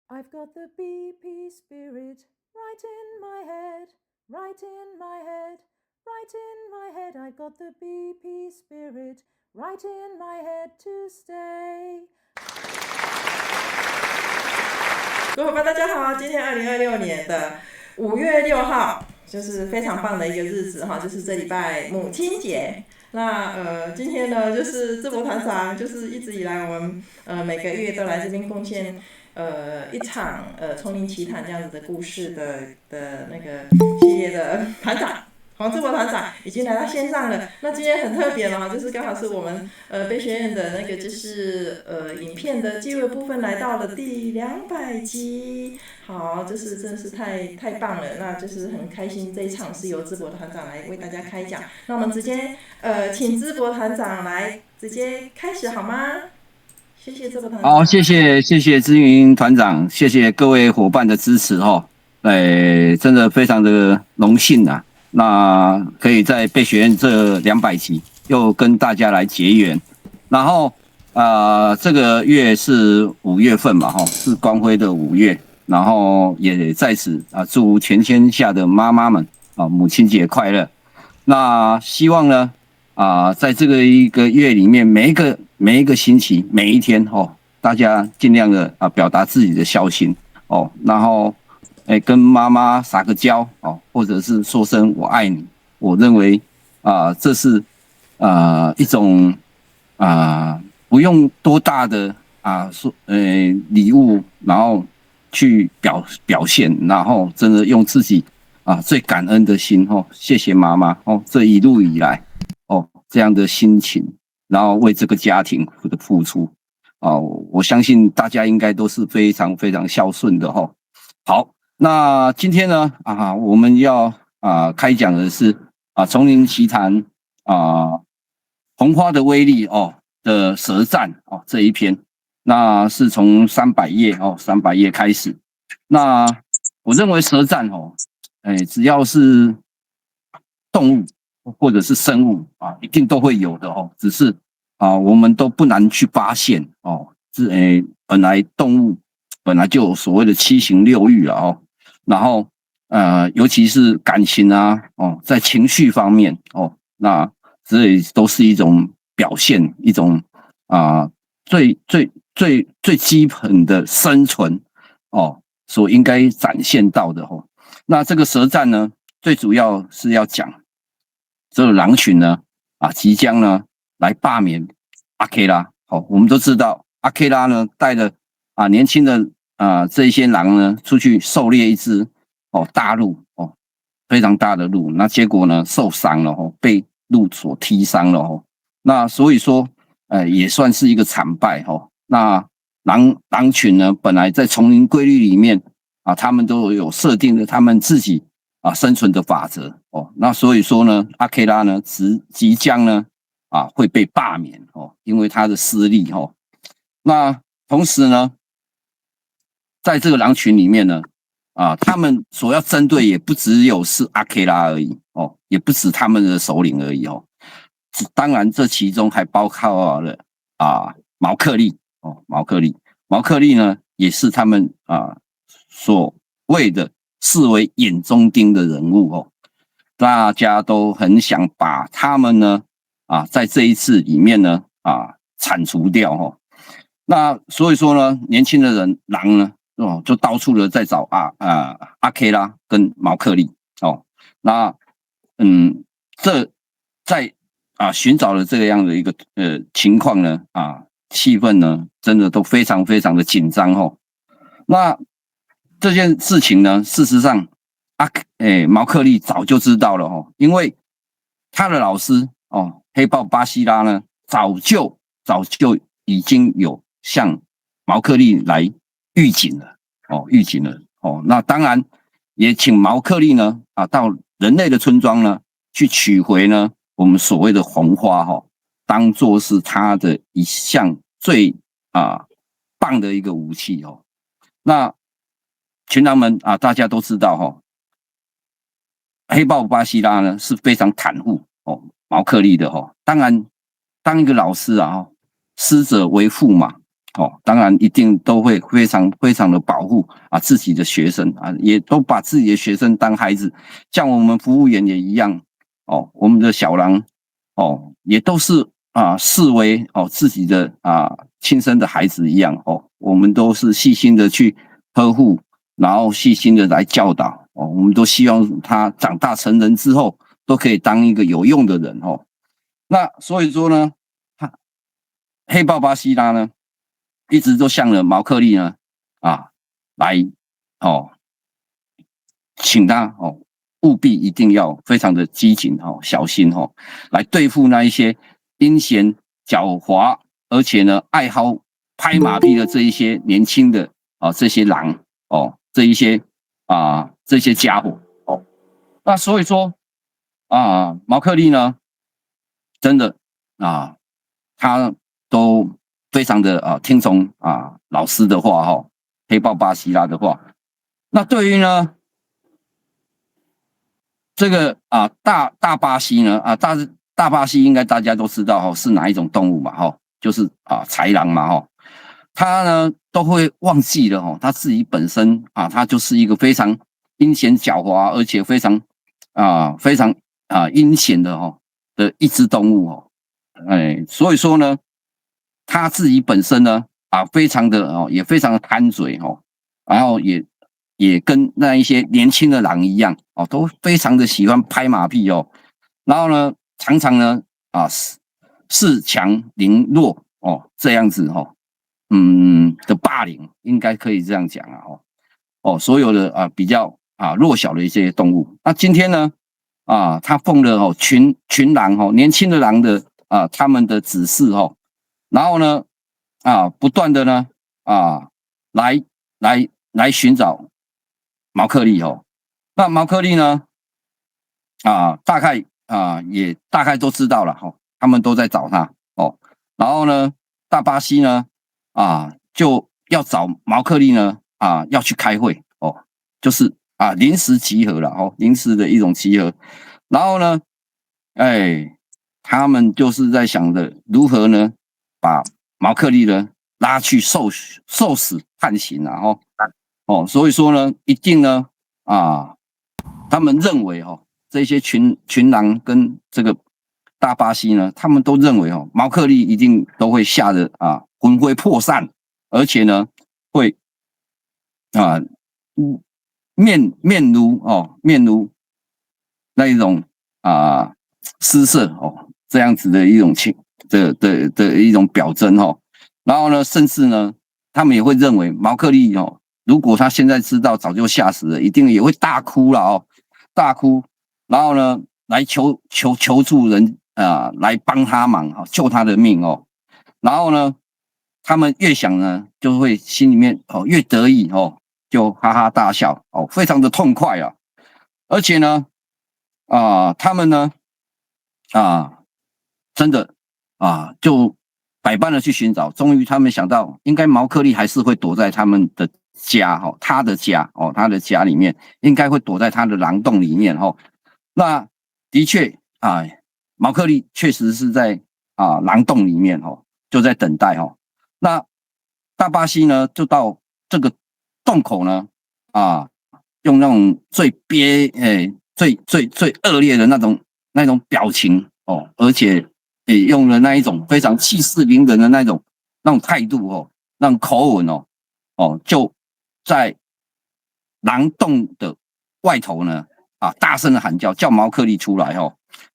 I've got the BP spirit right in my head, right in my head, right in my head. I've got the BP spirit right in my head to stay. 各位伙伴，大家好！今天2026年的5月6号，就是非常棒的一个日子哈，就是这礼拜母亲节。那今天呢，就是智博团长，就是一直以来我们每个月都来这边贡献一场丛林奇谈这样子的故事的那个系列的团长。黄智博团长已经来到线上了，那今天很特别了，就是刚好是我们杯学院的那个就是影片的记录部分来到了第200集，好，就是真的是太棒了，那就是很开心这一场是由智博团长来为大家开讲，那我们直接请智博团长来直接开始好吗？谢谢智博团长。好，谢谢知云团长，谢谢各位伙伴的支持哈，真的非常的荣幸啊。那可以在杯学院这200集又跟大家来结缘，然后这个月是5月份嘛，是光辉的5月，然后也在此祝全天下的妈妈们母亲节快乐。那希望呢在这个一个月里面，每一个星期每一天大家尽量的表达自己的孝心然后跟妈妈撒个娇或者是说声我爱你。我认为这是一种不用多大的礼物，然后去表现，然后真的用自己最感恩的心谢谢妈妈这一路以来这样的心情，然后为这个家庭的付出我相信大家应该都是非常非常孝顺的好，那今天呢我们要开讲的是丛林奇谈红花的威力的舌战这一篇，那是从300页开始。那我认为舌战只要是动物或者是生物一定都会有的只是我们都不难去发现本来动物本来就有所谓的7情6欲然后尤其是感情在情绪方面那这也都是一种表现，一种最基本的生存所应该展现到的那这个舌战呢，最主要是要讲这个狼群呢即将呢来罢免阿 K 拉我们都知道阿 K 拉呢带着年轻的这一些狼呢出去狩猎一只大鹿非常大的鹿，那结果呢受伤了被鹿所踢伤了那所以说也算是一个惨败那狼群呢本来在丛林规律里面他们都有设定的他们自己生存的法则那所以说呢阿 K 拉呢即将呢会被罢免因为他的失利那同时呢在这个狼群里面呢他们所要针对也不只有是阿 K 拉而已也不止他们的首领而已当然这其中还包括了毛克利毛克利呢也是他们所谓的视为眼中钉的人物大家都很想把他们呢在这一次里面呢铲除掉那所以说呢年轻的狼呢就到处的在找阿 K 拉跟毛克利那这在寻找了这样的一个情况呢气氛呢真的都非常非常的紧张那这件事情呢事实上毛克利早就知道了因为他的老师黑豹巴西拉呢早就已经有向毛克利来预警了那当然也请毛克利呢到人类的村庄呢去取回呢我们所谓的红花当作是他的一项最棒的一个武器那群狼们大家都知道黑豹巴西拉呢是非常袒护毛克利的当然当一个老师师者为父嘛当然一定都会非常非常的保护啊自己的学生啊，也都把自己的学生当孩子，像我们服务员也一样我们的小狼也都是视为自己的亲生的孩子一样我们都是细心的去呵护，然后细心的来教导我们都希望他长大成人之后都可以当一个有用的人那所以说呢，黑豹巴西拉呢，一直都向了毛克利呢来请他务必一定要非常的机警小心来对付那一些阴险狡猾，而且呢爱好拍马屁的这一些年轻的这些狼这一些这些家伙那所以说毛克利呢，真的他都非常的听从老师的话黑豹巴西拉的话。那对于呢这个大巴西呢大巴西应该大家都知道是哪一种动物嘛就是豺狼嘛他呢都会忘记了他自己本身他就是一个非常阴险狡猾，而且非常非常阴险的一只动物所以说呢他自己本身呢非常的也非常的贪嘴然后也跟那一些年轻的狼一样都非常的喜欢拍马屁然后呢常常呢恃强凌弱这样子的霸凌，应该可以这样讲所有的比较弱小的一些动物。那今天呢他奉了群狼年轻的狼的他们的指示然后呢不断的呢来寻找毛克利那毛克利呢大概也大概都知道了他们都在找他然后呢大巴西呢就要找毛克利呢要去开会就是临时集合了临时的一种集合。然后呢他们就是在想着如何呢把毛克利呢拉去受死判刑所以说呢一定呢他们认为这些群狼跟这个大巴西呢，他们都认为毛克利一定都会吓得魂飞魄散，而且呢会面如那一种失色这样子的一种的一种表征然后呢甚至呢他们也会认为毛克利如果他现在知道早就吓死了，一定也会大哭了大哭，然后呢来求助人来帮他忙救他的命然后呢他们越想呢就会心里面越得意就哈哈大笑非常的痛快而且呢他们呢真的就百般的去寻找，终于他们想到应该毛克利还是会躲在他们的家他的家里面，应该会躲在他的狼洞里面那的确毛克利确实是在狼洞里面就在等待那大巴西呢就到这个洞口呢用那种最恶劣的那种表情而且也用了那一种非常气势凌人的那种态度那种口吻就在狼洞的外头呢大声的喊叫毛克利出来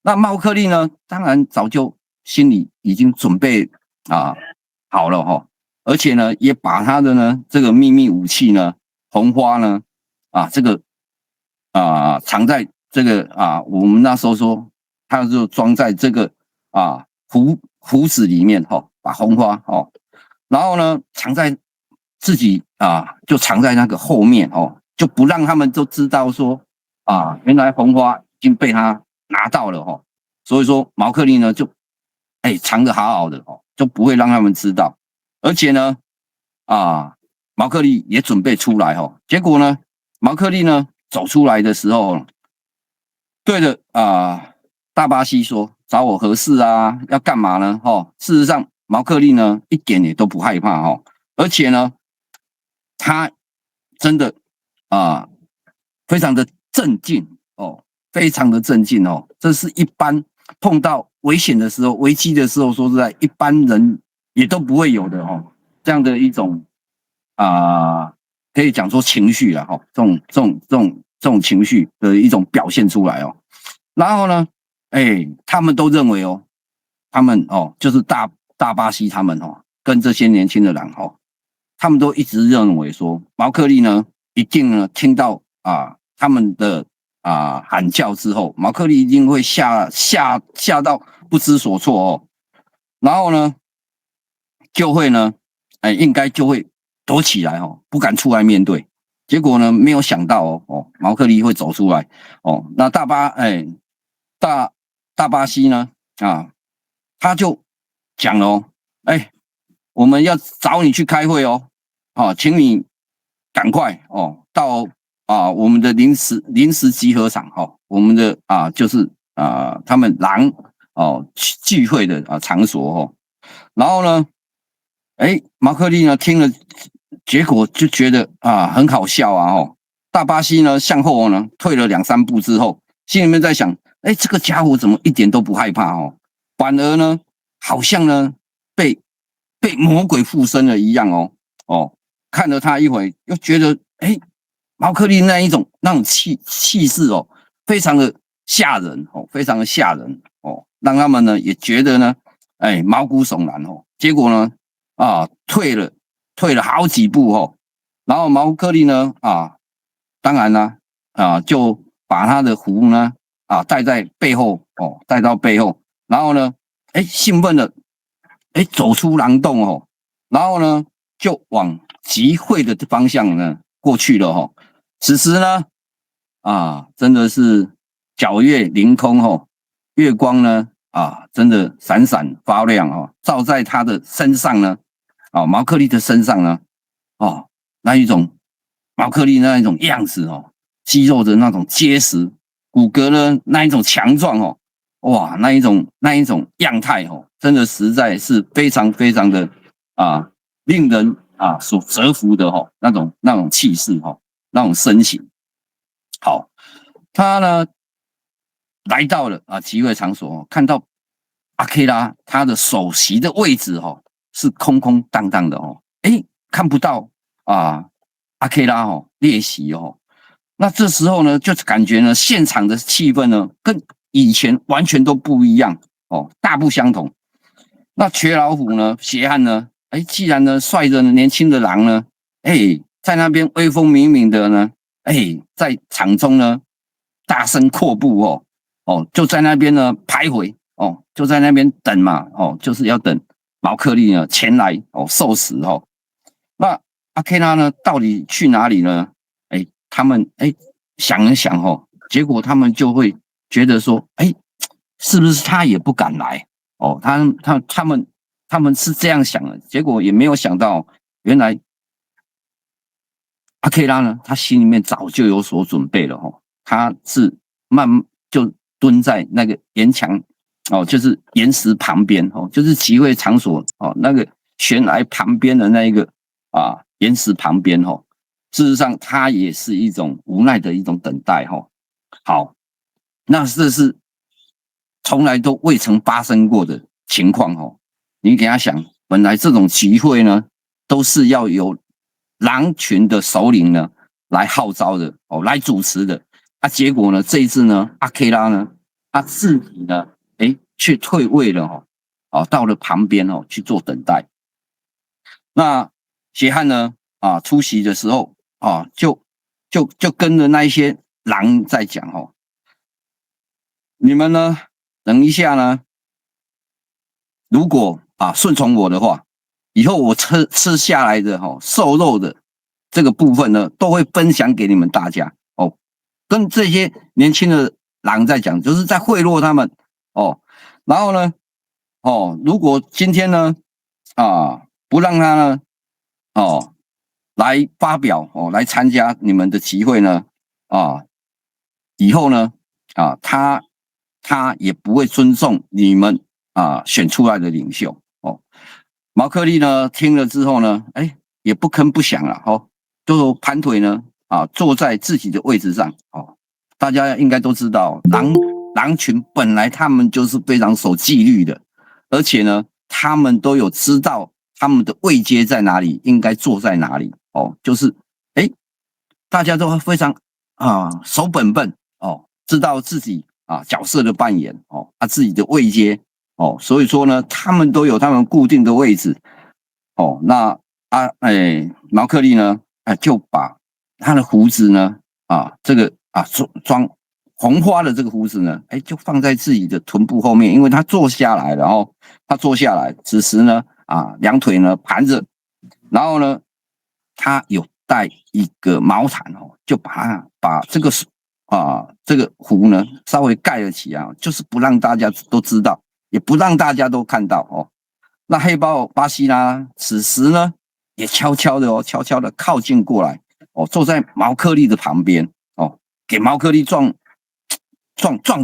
那毛克利呢当然早就心里已经准备好了而且呢也把他的呢这个秘密武器呢红花呢这个藏在这个我们那时候说他就装在这个胡子里面把红花然后呢藏在自己就藏在那个后面就不让他们都知道说原来红花已经被他拿到了所以说毛克利呢就藏得好好的就不会让他们知道，而且呢毛克利也准备出来结果呢毛克利呢走出来的时候对着大巴西说找我何事要干嘛呢事实上毛克利呢一点也都不害怕而且呢，他真的非常的镇静哦，非常的镇静哦。这是一般碰到危险的时候、危机的时候，说实在，一般人也都不会有的哦。这样的一种可以讲说情绪啦，哈，这种情绪的一种表现出来哦。然后呢，他们都认为哦，他们哦，就是大巴西他们哦，跟这些年轻的狼哦，他们都一直认为说，毛克利呢，一定呢听到他们的喊叫之后，毛克利一定会吓到不知所措哦，然后呢，就会呢，应该就会躲起来哦，不敢出来面对。结果呢，没有想到毛克利会走出来哦。那大巴西呢他就讲了哦，我们要找你去开会哦，请你赶快哦到我们的临时集合场哦，我们的就是他们狼聚会的场所哦。然后呢，毛克利呢听了，结果就觉得很好笑哦。大巴西呢向后呢退了2-3步之后，心里面在想，这个家伙怎么一点都不害怕哦，反而呢好像呢被魔鬼附身了一样哦。看了他一会，又觉得毛克利那种气势哦，非常的吓人哦，非常的吓人哦，让他们呢也觉得呢毛骨悚然哦。结果呢退了好几步哦，然后毛克利呢当然呢就把他的壶呢带在背后哦，带到背后，然后呢兴奋的走出狼洞哦，然后呢就往集会的方向呢过去了哦。此时呢真的是皎月凌空哦，月光呢真的闪闪发亮哦，照在他的身上呢毛克利的身上呢那一种毛克利那一种样子哦，肌肉的那种结实，骨骼呢那一种强壮哦，哇，那一种样态哦，真的实在是非常非常的令人所折服的哦，那种气势哦，那种身形。好，他呢来到了集会场所哦，看到阿 K 拉他的首席的位置哦是空空荡荡的哦，看不到阿 K 拉列席哦。那这时候呢，就感觉呢现场的气氛呢跟以前完全都不一样哦，大不相同。那瘸老虎呢，邪汉呢，既然呢率着年轻的狼呢，在那边威风凛凛的呢，在场中呢大声阔步哦，就在那边呢徘徊哦，就在那边等嘛哦，就是要等毛克利呢前来受死哦。那阿 K 拉呢到底去哪里呢？他们想一想哦，结果他们就会觉得说，是不是他也不敢来哦？他们是这样想的，结果也没有想到，原来阿 K 拉呢，他心里面早就有所准备了哦，他是就蹲在那个岩墙哦，就是岩石旁边哦，就是集会场所哦，那个悬崖旁边的那一个岩石旁边哦。事实上，它也是一种无奈的一种等待哈。好，那这是从来都未曾发生过的情况哈。你给他想，本来这种集会呢，都是要由狼群的首领呢来号召的哦，来主持的。结果呢，这一次呢，阿 K 拉呢，他自己呢，却退位了到了旁边去做等待。那协汉呢，出席的时候。就跟着那一些狼在讲你们呢，等一下呢，如果顺从我的话，以后我吃下来的瘦肉的这个部分呢，都会分享给你们大家哦。跟这些年轻的狼在讲，就是在贿赂他们哦。然后呢，如果今天呢，不让他呢，来发表来参加你们的集会呢，以后呢，他也不会尊重你们选出来的领袖哦。毛克利呢听了之后呢，也不吭不响了哦，就盘腿呢坐在自己的位置上哦。大家应该都知道，狼群本来他们就是非常守纪律的，而且呢，他们都有知道他们的位阶在哪里，应该坐在哪里哦。就是大家都非常守本分哦，知道自己角色的扮演哦，自己的位阶哦，所以说呢，他们都有他们固定的位置哦。那毛克利呢就把他的胡子呢这个装红花的这个胡子呢就放在自己的臀部后面，因为他坐下来，然后他坐下来，此时呢两腿呢盘着，然后呢他有带一个毛毯哦，就把这个这个壶呢稍微盖了起来，就是不让大家都知道，也不让大家都看到哦。那黑豹巴西拉此时呢也悄悄的靠近过来哦，坐在毛克利的旁边哦，给毛克利壮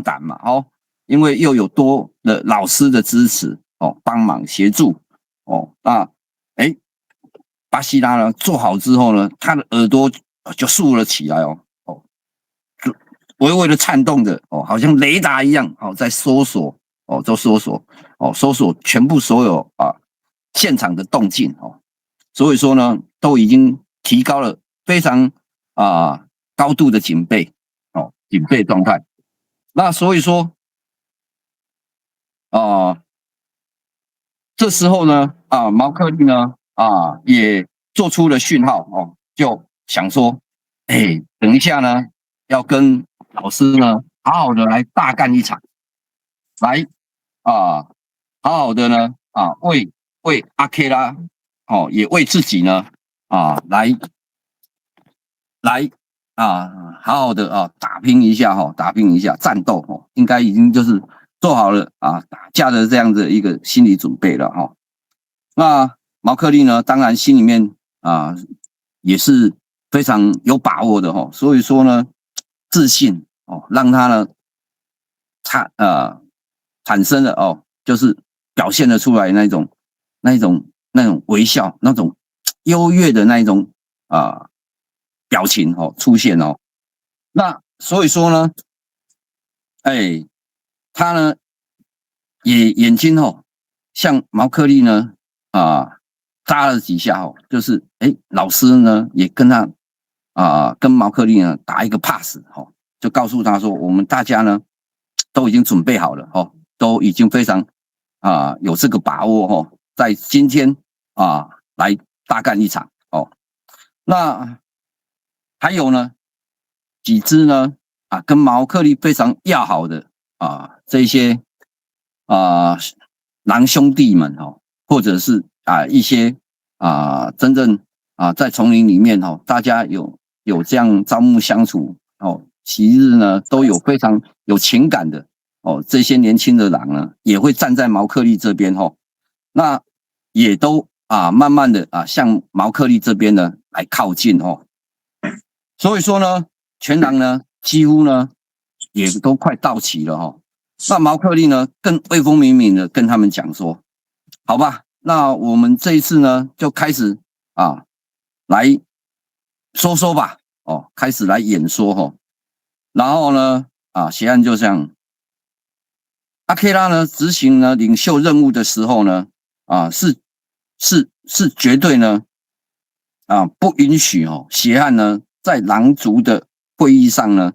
胆嘛哦，因为又有多的老师的支持哦，帮忙协助哦。那巴西拉呢做好之后呢，他的耳朵就竖了起来哦，就微微的颤动的哦，好像雷达一样哦，在搜索哦，搜索全部所有现场的动静哦。所以说呢，都已经提高了非常高度的警备状态。那所以说这时候呢毛克利呢也做出了讯号哦，就想说等一下呢要跟老师呢好好的来大干一场，来好好的呢为阿 K 拉也为自己呢来好好的打拼一下战斗哦，应该已经就是做好了打架的这样的一个心理准备了哈。那毛克利呢，当然心里面也是非常有把握的哈，所以说呢，自信让他呢产生了就是表现得出来那种微笑，那种优越的那一种表情出现哦。那所以说呢，他呢也眼睛向毛克利呢扎了几下就是老师呢也跟他跟毛克利呢打一个 pass 就告诉他说，我们大家呢都已经准备好了都已经非常有这个把握在今天来大干一场那还有呢几只呢跟毛克利非常要好的这些狼兄弟们或者是一些真正在丛林里面大家有这样朝暮相处昔日呢都有非常有情感的这些年轻的狼呢也会站在毛克利这边那也都慢慢的向毛克利这边呢来靠近所以说呢全狼呢几乎呢也都快到齐了那毛克利呢更威风凛凛的跟他们讲说，好吧，那我们这一次呢就开始来说吧开始来演说然后呢协汉就这样，阿 K 拉呢执行呢领袖任务的时候呢是绝对呢不允许协汉呢在狼族的会议上呢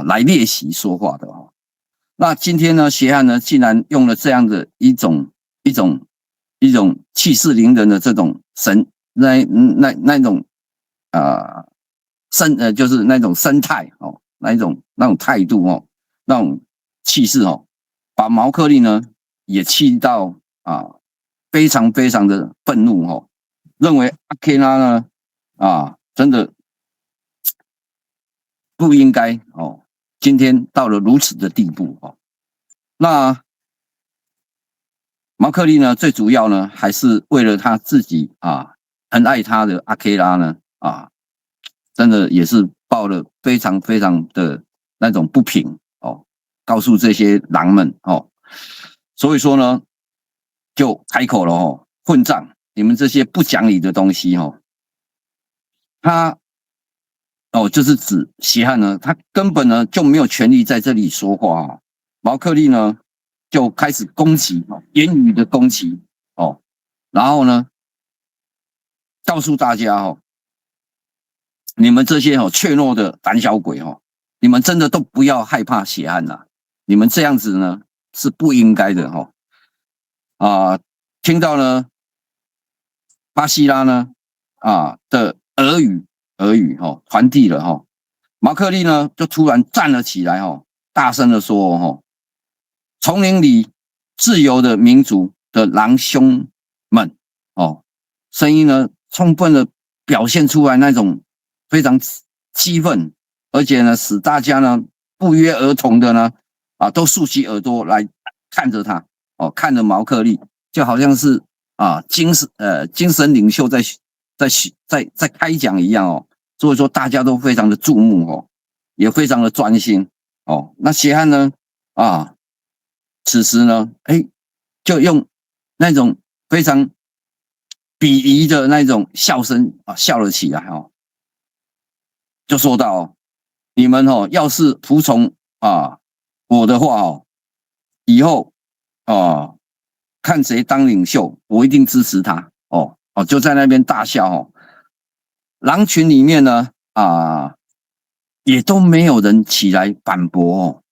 来列席说话的那今天呢协汉呢竟然用了这样的一种气势凌人的这种那种就是那种生态那种态度那种气势把毛克利呢也气到非常非常的愤怒认为阿 K 拉呢真的不应该今天到了如此的地步那毛克利呢最主要呢还是为了他自己很爱他的阿 K 拉呢真的也是抱了非常非常的那种不平告诉这些狼们所以说呢就开口了混账你们这些不讲理的东西哦，他就是指协汉呢，他根本呢就没有权利在这里说话哦。毛克利呢就开始攻击言语的攻击哦，然后呢告诉大家哦，你们这些怯懦的胆小鬼哦，你们真的都不要害怕协汉啦，你们这样子呢是不应该的哦。听到呢巴西拉呢的耳语传递了毛克利呢就突然站了起来大声的说丛林里自由的民族的狼兄们声音呢充分的表现出来那种非常气愤，而且呢使大家呢不约而同的呢都竖起耳朵来看着他看着毛克利，就好像是精神领袖在开讲一样所以说大家都非常的注目也非常的专心那协汉呢此时呢就用那种非常鄙夷的那种笑声笑了起来就说到你们要是服从我的话以后看谁当领袖，我一定支持他就在那边大笑狼群里面呢也都没有人起来反驳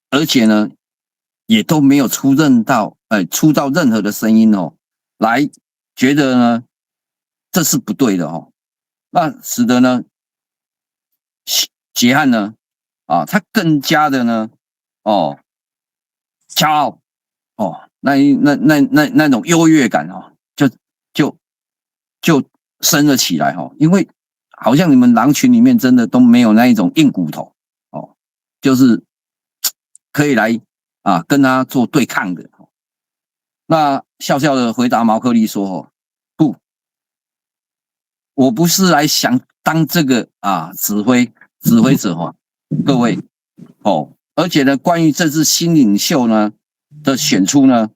而且呢也都没有出到任何的声音来觉得呢这是不对的那使得呢协汉呢他更加的呢骄傲那种优越感就升了起来因为好像你们狼群里面真的都没有那一种硬骨头就是可以来跟他做对抗的那笑笑的回答毛克利说不，我不是来想当这个指挥者各位而且呢关于这次新领袖呢的选出呢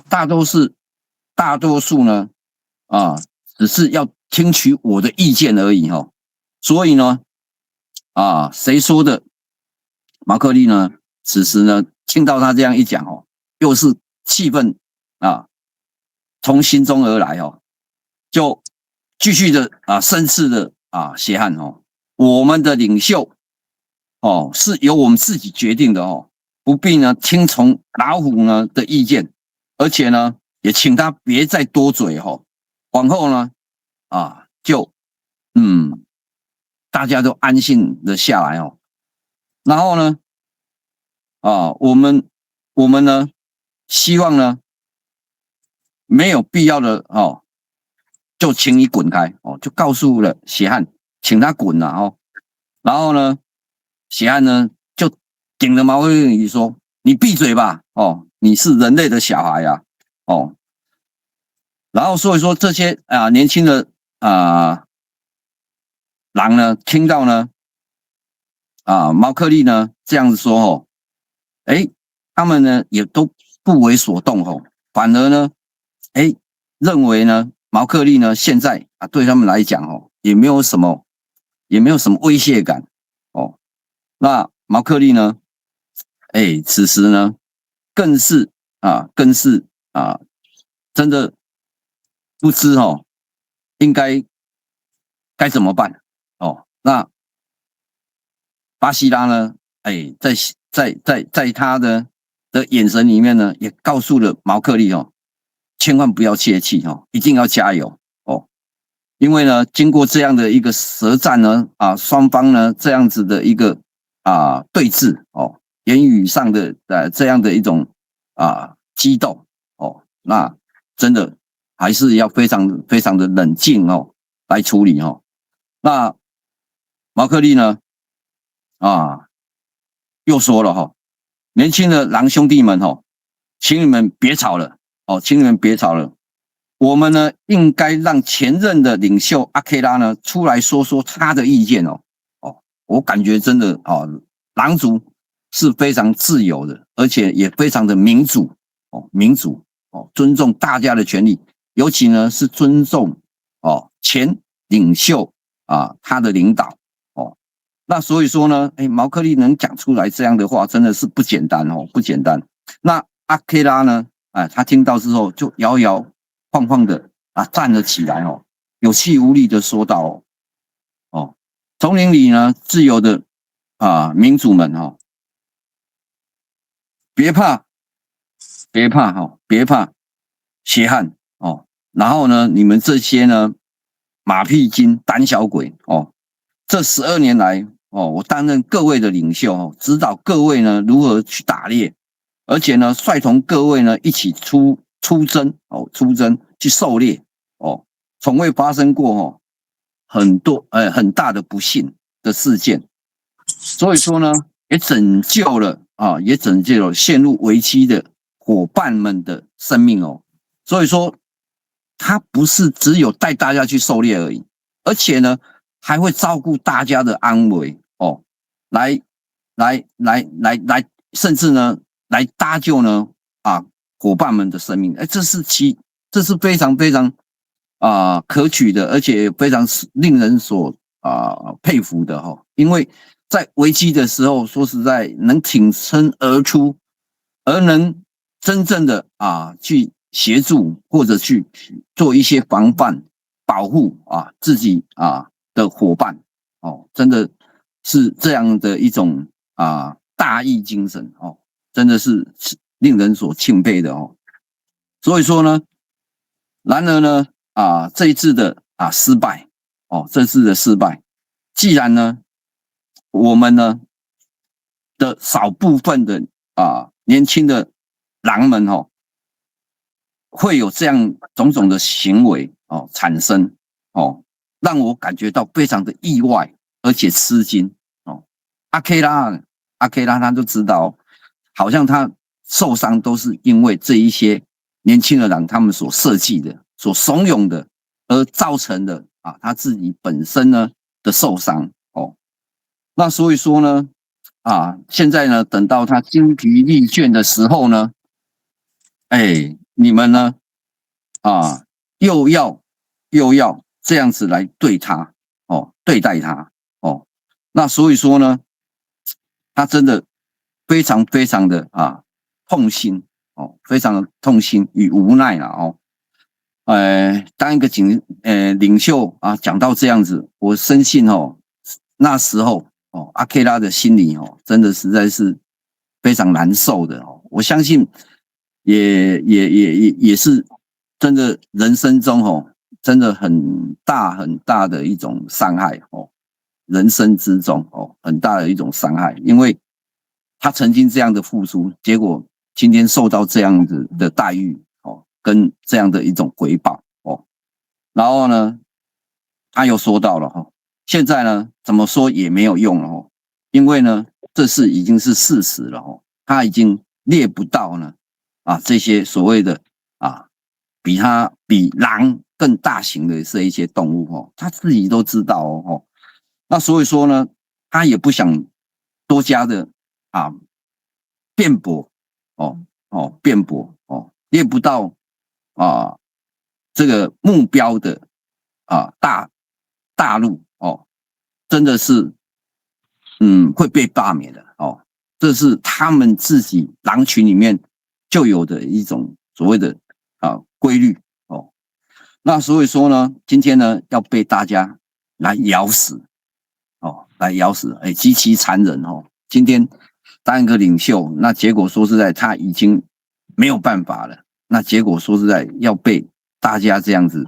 大多数呢只是要听取我的意见而已所以呢谁说的？毛克利呢此时呢听到他这样一讲又是气愤从心中而来就继续的申斥的协汉我们的领袖是由我们自己决定的不必呢听从老虎呢的意见，而且呢也请他别再多嘴往后呢就大家都安心的下来然后呢我们呢希望呢没有必要的就请你滚开就告诉了协汉请他滚了然后呢协汉呢就顶着毛克利说你闭嘴吧你是人类的小孩然后所以说这些年轻的狼呢听到呢毛克利呢这样子说他们呢也都不为所动反而呢认为呢毛克利呢现在对他们来讲也没有什么威胁感那毛克利呢此时呢更是真的不知应该怎么办那巴西拉呢在他的眼神里面呢也告诉了毛克利千万不要泄气一定要加油因为呢经过这样的一个舌战呢双方呢这样子的一个对峙言语上的这样的一种激斗那真的还是要非常非常的冷静来处理那毛克利呢又说了年轻的狼兄弟们请你们别吵了请你们别吵了，我们呢应该让前任的领袖阿 K 拉呢出来说说他的意见我感觉真的狼族是非常自由的，而且也非常的民主尊重大家的权利，尤其呢是尊重前领袖他的领导那所以说呢，毛克利能讲出来这样的话，真的是不简单不简单。那阿 K 拉呢，他听到之后就摇摇晃晃的站了起来有气无力的说道丛林里呢自由的民主们别怕别怕别怕血汗然后呢你们这些呢马屁精胆小鬼这12年来我担任各位的领袖指导各位呢如何去打猎，而且呢率同各位呢一起出征去狩猎从未发生过很大的不幸的事件，所以说呢也拯救了陷入危机的伙伴们的生命所以说他不是只有带大家去狩猎而已，而且呢还会照顾大家的安危来甚至呢来搭救呢伙伴们的生命这是非常非常可取的，而且非常令人所佩服的因为在危机的时候，说实在能挺身而出，而能真正的去协助或者去做一些防范保护自己的伙伴真的是这样的一种大义精神真的是令人所钦佩的所以说呢，然而呢这一次的失败既然呢我们呢的少部分的年轻的狼们会有这样种种的行为产生让我感觉到非常的意外，而且吃惊阿 K 拉他就知道好像他受伤都是因为这一些年轻的狼他们所设计的所怂恿的而造成的他自己本身呢的受伤那所以说呢现在呢等到他精疲力倦的时候呢你们呢又要这样子来对待他那所以说呢他真的非常非常的痛心非常的痛心与无奈了当一个领袖讲到这样子，我深信那时候阿 K 拉的心里真的实在是非常难受的我相信也是真的人生中真的很大很大的一种伤害人生之中很大的一种伤害，因为他曾经这样的付出，结果今天受到这样子的待遇跟这样的一种回报然后呢他又说到了现在呢怎么说也没有用了因为呢这是已经是事实了他已经猎不到呢这些所谓的比狼更大型的这一些动物他自己都知道那所以说呢他也不想多加的辩驳猎不到这个目标的大陆真的是会被罢免的这是他们自己狼群里面就有的一种所谓的规律那所以说呢今天呢要被大家来咬死极其残忍今天当一个领袖，那结果说实在他已经没有办法了，那结果说实在要被大家这样子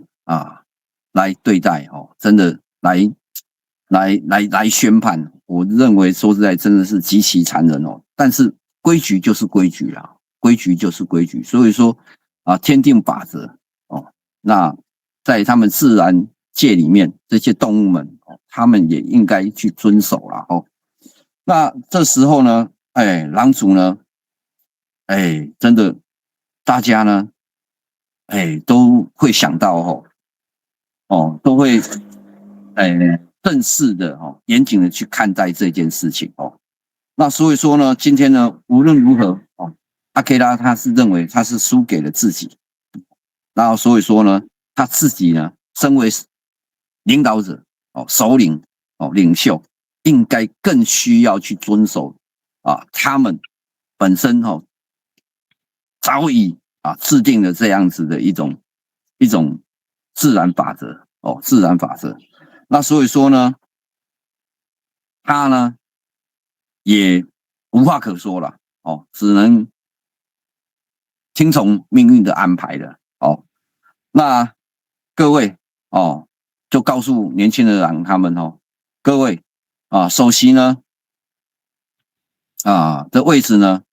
来对待真的来宣判，我认为说实在真的是极其残忍但是规矩就是规矩啦，规矩就是规矩，所以说天定法则那在他们自然界里面这些动物们他们也应该去遵守啦那这时候呢狼族呢真的大家呢都会想到都会正式的严谨的去看待这件事情那所以说呢今天呢无论如何阿 K 拉他是认为他是输给了自己然后所以说呢，他自己呢，身为领导者首领领袖，应该更需要去遵守他们本身早已制定的这样子的一种自然法则自然法则。那所以说呢，他呢也无话可说了只能听从命运的安排的那各位就告诉年轻人他们各位首席呢的位置呢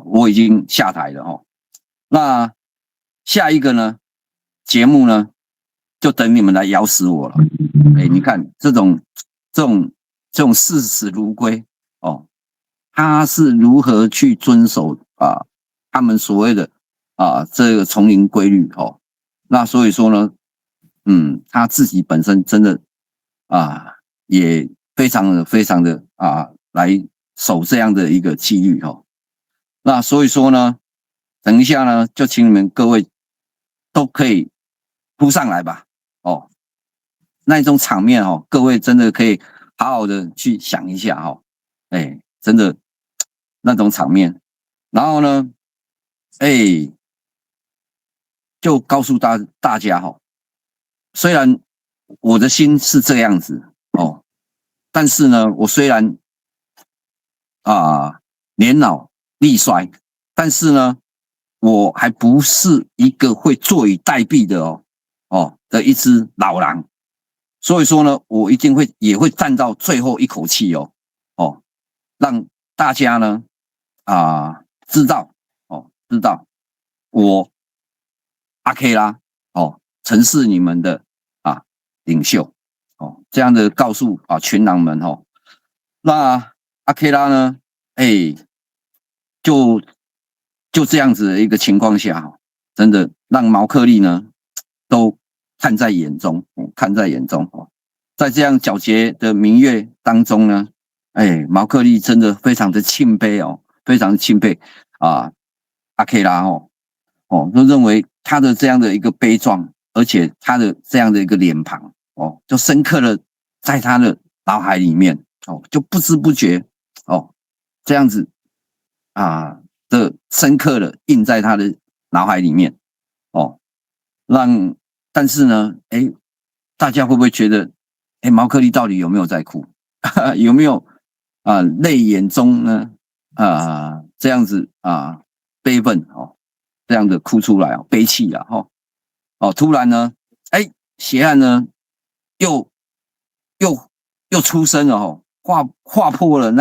我已经下台了那下一个呢节目呢就等你们来咬死我了。你看这种视死如归他是如何去遵守他们所谓的这个丛林规律那所以说呢他自己本身真的也非常的来守这样的一个纪律那所以说呢，等一下呢，就请你们各位都可以扑上来吧那一种场面各位真的可以好好的去想一下真的那种场面。然后呢就告诉大家虽然我的心是这样子但是呢，我虽然年老力衰，但是呢，我还不是一个会坐以待毙的的一只老狼。所以说呢，我一定也会站到最后一口气让大家呢知道我阿 K 拉曾是你们的领袖这样的告诉群狼们那阿 K 拉呢就这样子的一个情况下真的让毛克利呢都看在眼中在这样皎洁的明月当中呢毛克利真的非常的钦佩非常钦佩阿 K 拉就认为他的这样的一个悲壮，而且他的这样的一个脸庞就深刻的在他的脑海里面就不知不觉这样子的深刻的印在他的脑海里面但是呢大家会不会觉得毛克利到底有没有在哭有没有泪眼中呢这样子悲愤这样的哭出来悲泣突然呢血汗呢又出声了划破了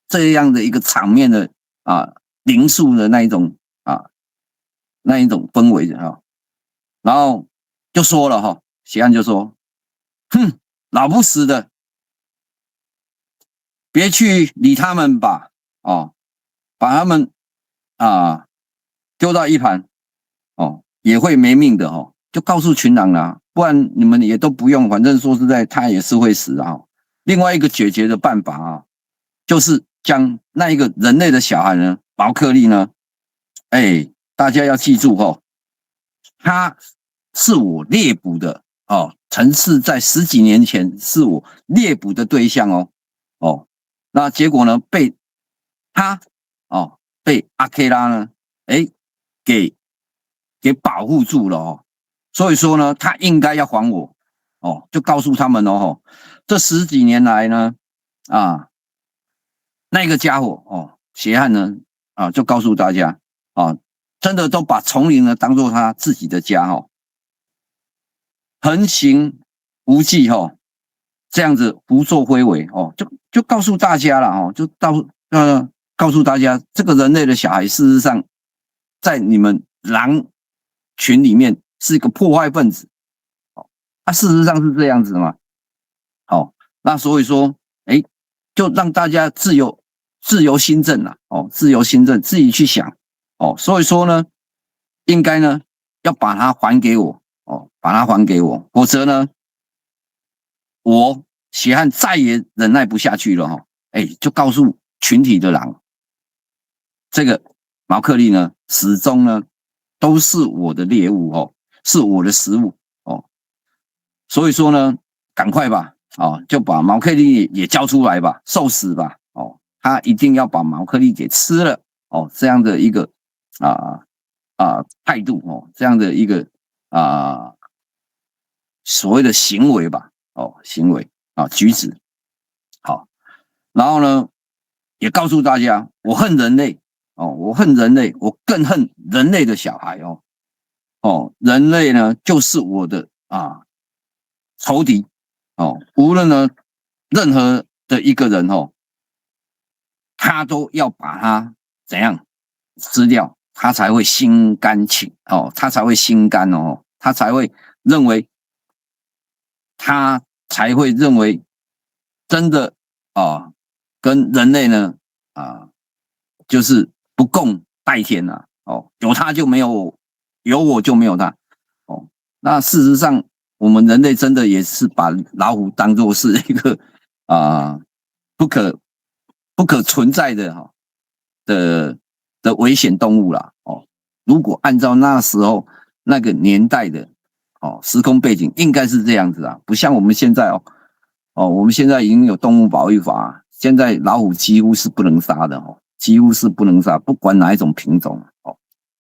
这样的一个场面的凝肃的那一种氛围的然后就说了血汗就说哼，老不死的，别去理他们吧把他们丢到一旁也会没命的就告诉群狼啦，不然你们也都不用，反正说实在他也是会死另外一个解决的办法就是将那一个人类的小孩呢，毛克利呢大家要记住他是我猎捕的曾是在10几年前是我猎捕的对象那结果呢被他被阿 K 拉呢给保护住了所以说呢他应该要还我就告诉他们这10几年来呢那个家伙血汗呢就告诉大家真的都把丛林呢当做他自己的家横行无忌这样子胡作非为就告诉大家了就告诉大家这个人类的小孩事实上在你们狼群里面是一个破坏分子事实上是这样子嘛那所以说就让大家自由心证自由心证自己去想所以说呢应该呢要把它还给我把它还给我，否则呢我血汗再也忍耐不下去了就告诉群体的狼，这个毛克利呢始终呢都是我的猎物哦，是我的食物哦。所以说呢，赶快吧，哦，就把毛克利也交出来吧，受死吧，哦，他一定要把毛克利给吃了哦，这样的一个态度哦，这样的一个所谓的行为吧，哦，行为举止好，然后呢，也告诉大家，我恨人类哦，我恨人类，我更恨人类的小孩哦，人类呢就是我的仇敌哦，无论呢任何的一个人哦，他都要把他怎样吃掉，他才会心甘情哦，他才会心甘哦，他才会认为真的跟人类呢就是不共戴天啊哦，有他就没有，有我就没有他哦。那事实上，我们人类真的也是把老虎当作是一个不可存在的的危险动物啦哦。如果按照那时候那个年代的时空背景，应该是这样子啊，不像我们现在我们现在已经有动物保育法，现在老虎几乎是不能杀的几乎是不能杀，不管哪一种品种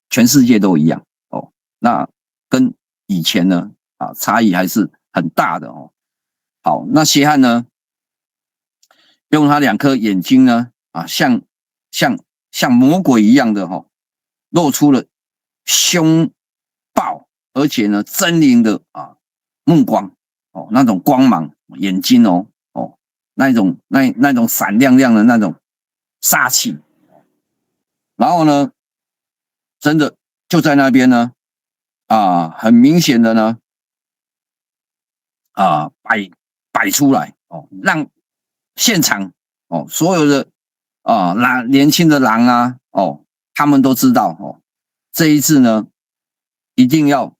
全世界都一样那跟以前呢差异还是很大的好，那谢汉呢，用他2颗眼睛呢像魔鬼一样的露出了凶暴而且呢狰狞的目光那种光芒眼睛那种闪亮亮的那种杀气，然后呢真的就在那边呢很明显的呢摆出来让现场所有的年轻的狼他们都知道这一次呢一定要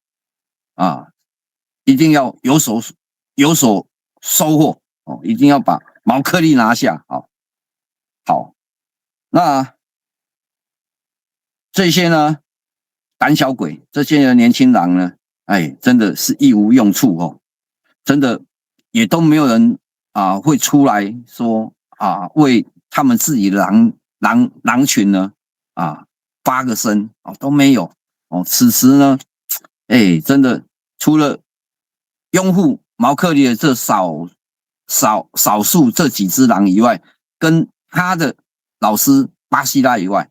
有所收获一定要把毛克利拿下好，那这些呢胆小鬼，这些年轻狼呢，真的是一无用处真的也都没有人会出来说为他们自己的狼群呢发个声都没有此时呢真的除了拥护毛克利的这少数这几只狼以外，跟他的老师巴西拉以外，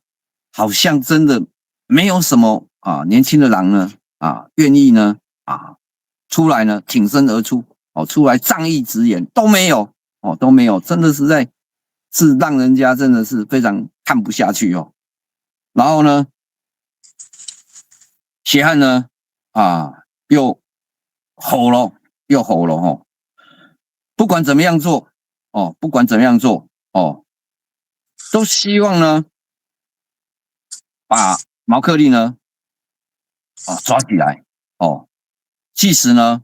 好像真的没有什么年轻的狼呢愿意呢出来呢挺身而出出来仗义直言，都没有都没有，真的实在是让人家真的是非常看不下去然后呢谢汉呢又吼了不管怎么样做都希望呢把毛克利呢抓起来即使呢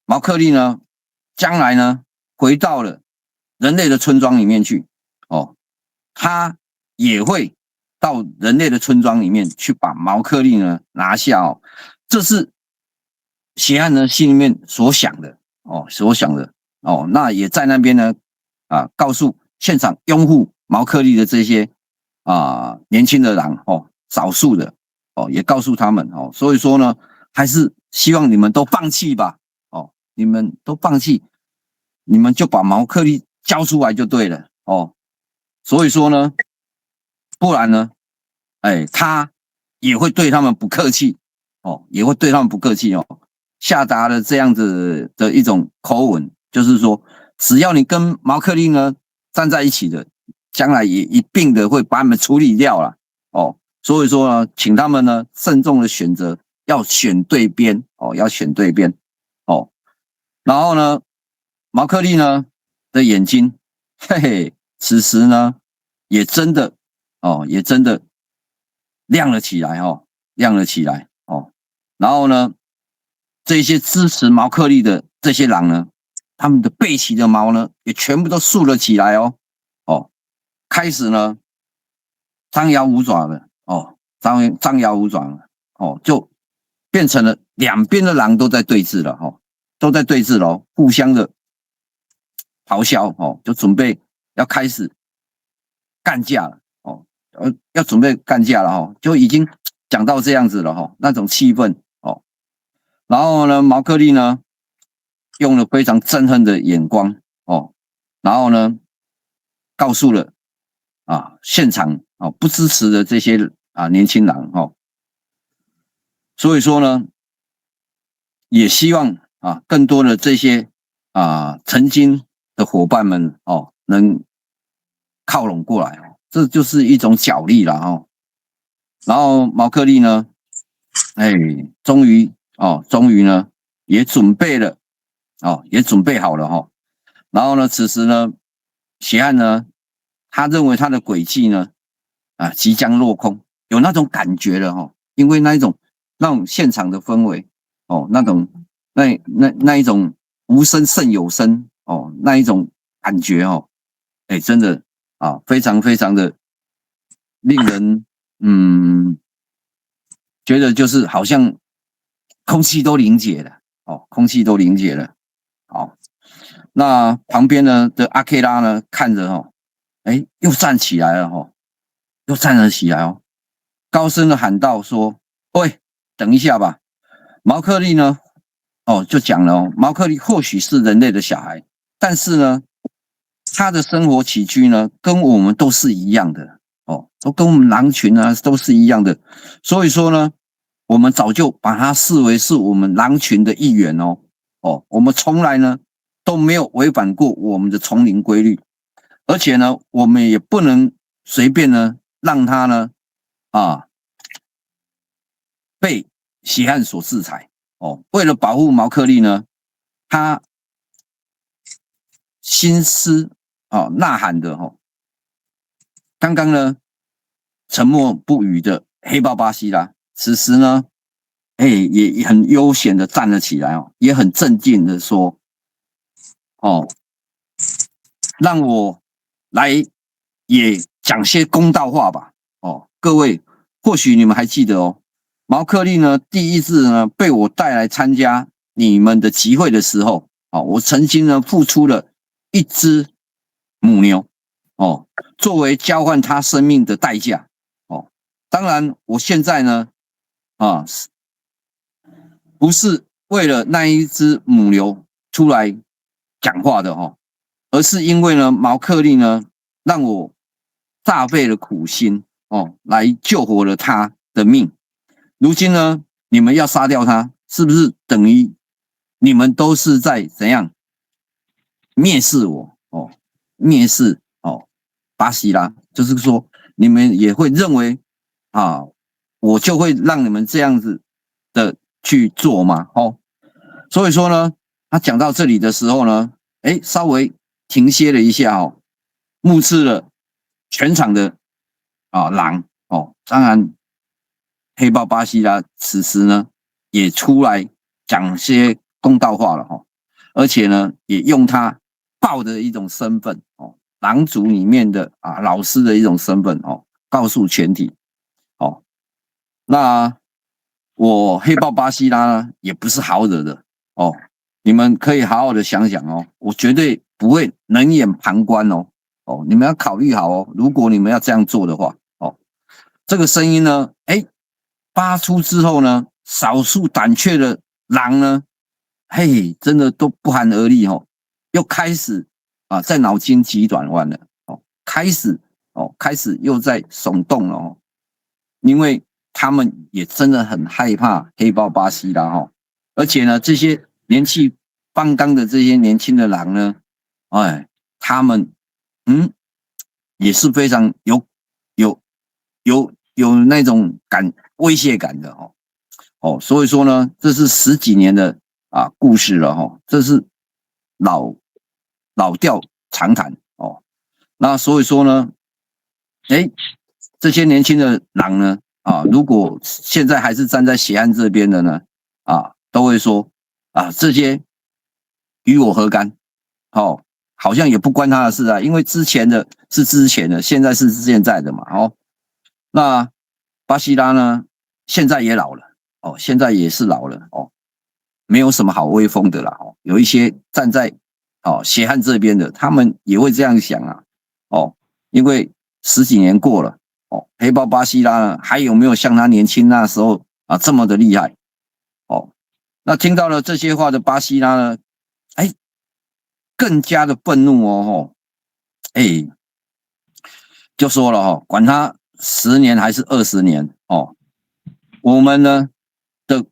毛克利呢将来呢回到了人类的村庄里面去他也会到人类的村庄里面去把毛克利呢拿下这是谢汉呢心里面所想的那也在那边呢告诉现场拥护毛克利的这些年轻的狼少数的也告诉他们所以说呢还是希望你们都放弃吧你们都放弃，你们就把毛克利交出来就对了所以说呢不然呢他也会对他们不客气也会对他们不客气下达了这样子的一种口吻，就是说只要你跟毛克利呢站在一起的，将来也一并的会把你们处理掉了所以说呢请他们呢慎重的选择，要选对边要选对边然后呢毛克利呢的眼睛此时呢也真的亮了起来然后呢这些支持毛克利的这些狼呢，他们的背鳍的毛呢也全部都竖了起来开始呢张牙舞爪了张牙舞爪了就变成了两边的狼都在对峙了都在对峙了互相的咆哮就准备要开始干架了要准备干架了就已经讲到这样子了那种气氛然后呢，毛克利呢用了非常憎恨的眼光然后呢告诉了现场不支持的这些年轻人所以说呢，也希望更多的这些曾经的伙伴们能靠拢过来这就是一种角力了然后毛克利呢，终于呢也准备了也准备好了然后呢，此时呢，血汗呢，他认为他的诡计呢即将落空，有那种感觉了因为那种现场的氛围那一种无声胜有声那一种感觉真的非常非常的令人觉得就是好像空气都凝结了空气都凝结了那旁边呢的阿 K 拉呢看着又站起来了又站了起来高声的喊道说：“喂，等一下吧。”毛克利呢就讲了毛克利或许是人类的小孩，但是呢他的生活起居呢跟我们都是一样的都跟我们狼群都是一样的，所以说呢我们早就把他视为是我们狼群的一员我们从来呢都没有违反过我们的丛林规律，而且呢我们也不能随便呢让他呢被血汗所制裁为了保护毛克利呢，他心思呐喊的刚刚呢沉默不语的黑豹巴西拉，此时呢也很悠闲的站了起来也很镇静的说让我来也讲些公道话吧各位或许你们还记得毛克利呢第一次呢被我带来参加你们的集会的时候我曾经呢付出了一只母牛作为交换他生命的代价当然我现在呢不是为了那一只母牛出来讲话的而是因为呢毛克利呢让我煞费了苦心来救活了他的命。如今呢你们要杀掉他，是不是等于你们都是在怎样蔑视我蔑视巴西拉，就是说你们也会认为我就会让你们这样子的去做吗所以说呢他讲到这里的时候呢稍微停歇了一下目视了全场的狼当然黑豹巴西拉此时呢也出来讲些公道话了而且呢也用他豹的一种身份狼族里面的老师的一种身份告诉全体那我黑豹巴西拉呢也不是好惹的你们可以好好的想想我绝对不会冷眼旁观你们要考虑好如果你们要这样做的话这个声音呢发出之后呢少数胆怯的狼呢真的都不寒而栗又开始在脑筋急转弯了开始又在耸动了因为他们也真的很害怕黑豹巴西拉而且呢这些年气方刚的这些年轻的狼呢他们也是非常有那种威胁感的所以说呢这是10几年的故事了这是老调常谈那所以说呢这些年轻的狼呢如果现在还是站在血汗这边的呢都会说这些与我何干好像也不关他的事因为之前的是之前的，现在是现在的嘛那巴西拉呢现在也老了哦，现在也是老了哦，没有什么好威风的啦哦。有一些站在血汗这边的，他们也会这样想啊哦，因为10几年过了哦，黑豹巴西拉呢还有没有像他年轻那时候啊这么的厉害哦？那听到了这些话的巴西拉呢，更加的愤怒哦，就说了哦，管他10年还是20年哦，我们呢的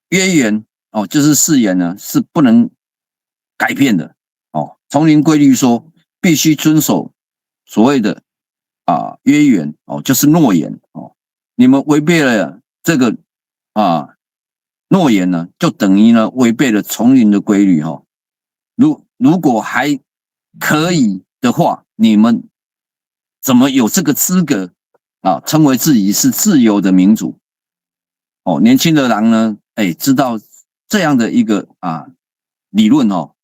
约言哦，就是誓言呢是不能改变的哦。丛林规律说，必须遵守所谓的约言哦，就是诺言哦。你们违背了这个诺言呢，就等于呢违背了丛林的规律哦。如果还可以的话，你们怎么有这个资格称为自己是自由的民主？哦，年轻的狼呢，知道这样的一个理论哦，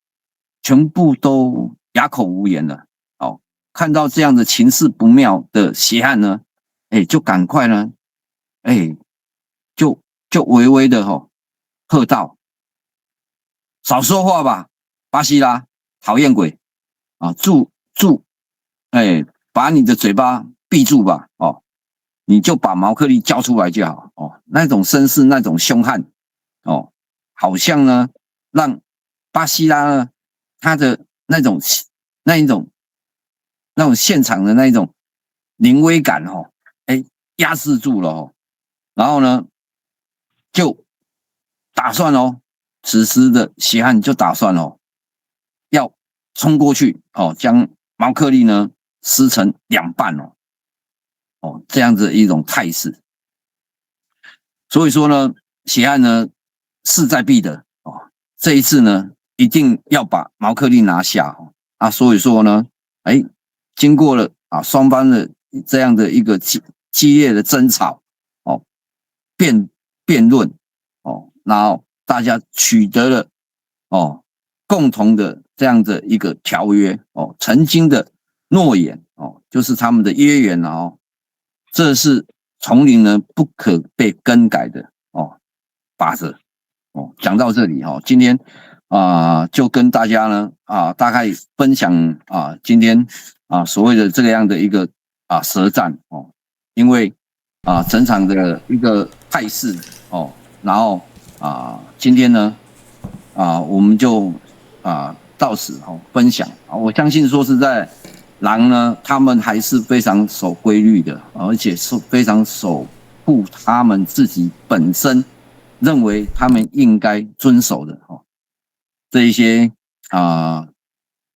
全部都哑口无言了。哦，看到这样的情势不妙的血案呢，就赶快呢，就微微的喝道：少说话吧，巴西拉，讨厌鬼啊！把你的嘴巴闭住吧！哦，你就把毛克利交出来就好哦。那种声势，那种凶悍哦，好像呢，让巴西拉呢，他的那种现场的那种临危感哦，压制住了哦。然后呢，就打算哦，此时的血汗就打算哦，要冲过去哦，将毛克利呢撕成2半哦，这样子一种态势。所以说呢，血汗呢势在必得哦，这一次呢一定要把毛克利拿下哦。所以说呢，经过了双方的这样的一个激烈的争吵哦，辩论哦，然后大家取得了共同的这样的一个条约哦，曾经的诺言哦，就是他们的约言哦，这是丛林呢不可被更改的法则哦。讲到这里今天就跟大家呢大概分享今天所谓的这个样的一个舌战哦，因为整场的一个态势哦，然后今天呢我们就到此分享我相信说实在，狼呢他们还是非常守规律的，而且是非常守护他们自己本身认为他们应该遵守的这一些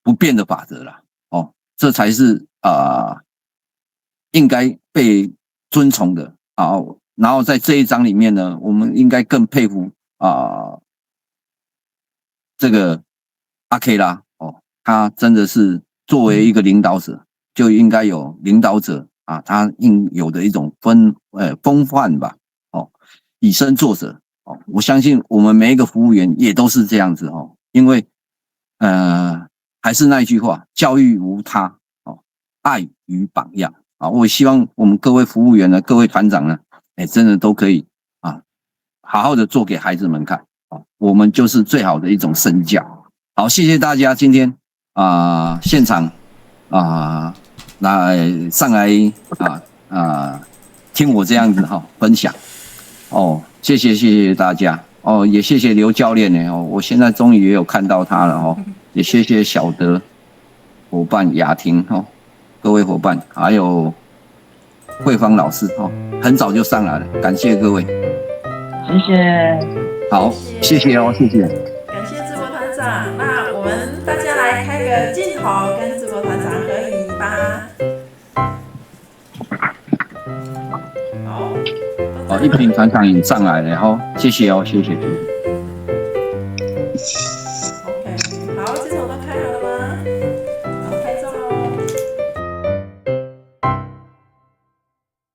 不变的法则啦这才是应该被遵从的然后在这一章里面呢，我们应该更佩服这个阿 K 拉他真的是作为一个领导者，就应该有领导者他应有的一种风范吧以身作则我相信我们每一个服务员也都是这样子因为还是那一句话，教育无他爱与榜样我也希望我们各位服务员呢，各位团长呢，真的都可以好好的做给孩子们看我们就是最好的一种身教。好，谢谢大家今天现场上来听我这样子分享谢谢大家也谢谢刘教练呢我现在终于也有看到他了也谢谢小德伙伴雅婷各位伙伴还有慧芳老师很早就上来了，感谢各位，谢谢。好，谢谢谢谢。感谢智博团长，那我们大家来开个镜头，跟智博团长合影吧。好，一平团长也上来了谢谢谢谢。OK， 好，镜头都开好了吗？好，拍照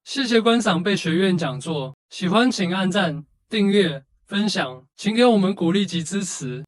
谢谢观赏贝学院讲座，喜欢请按赞、订阅、分享，请给我们鼓励及支持。